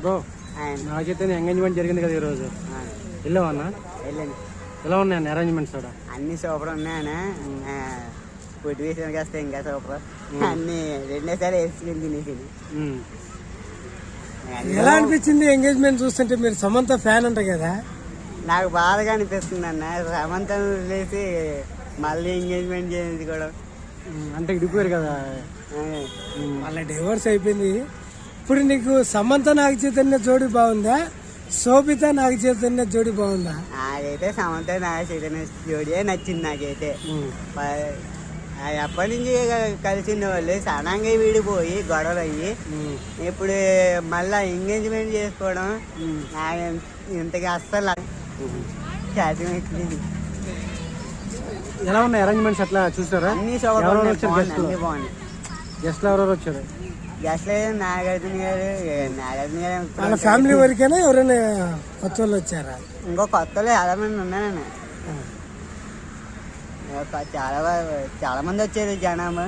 Bro Naga Chaitanya engagement జరిగింది కదా ఈరోజు, వెళ్ళావా అన్న? వెళ్ళండి. ఎలా ఉన్నాయన్న అరేంజ్మెంట్స్ కూడా? అన్ని సూపర్ ఉన్నాయన్న. ఫుడ్ విషయానికి వస్తే ఇంకా సూపర్. అన్ని రెండేసారి వేసుకుని తినేసి. ఎలా అనిపించింది ఎంగేజ్మెంట్ చూస్తుంటే? మీరు సమంత ఫ్యాన్ అంట కదా. నాకు బాధగా అనిపిస్తుంది అన్న, సమంతం వదిలేసి మళ్ళీ ఎంగేజ్మెంట్ చేయించుకోవడం. అంటే ఇడిపోయారు కదా, వాళ్ళ డివోర్స్ అయిపోయింది. ఇప్పుడు నీకు సమంత నాగ చైతన్య జోడి బాగుందా, శోభిత నాగ చైతన్య జోడి బాగుందా? నాకైతే సమంత నాగ చైతన్య జోడియే నచ్చింది నాకైతే. ఎప్పటి నుంచి కలిసిన వాళ్ళు సడన్గా విడిపోయి గొడవలు అయ్యి ఇప్పుడు మళ్ళా ఎంగేజ్మెంట్ చేసుకోవడం నాకు ఇంతగా అస్సలు ఎలా ఉన్నాయి అరేంజ్మెంట్స్? అట్లా చూసారా? అన్ని బాగున్నాయి. గెస్ట్ ఎవరెవరు వచ్చారు? గెస్ట్ లేదు, నాగార్జున గారు. వాళ్ళ ఫ్యామిలీ వరకేనా, ఎవరైనా కొత్త వాళ్ళు వచ్చారా? ఇంకో కొత్తలో చాలా మంది ఉన్నానన్న. చాలా మంది వచ్చారు జనాభా.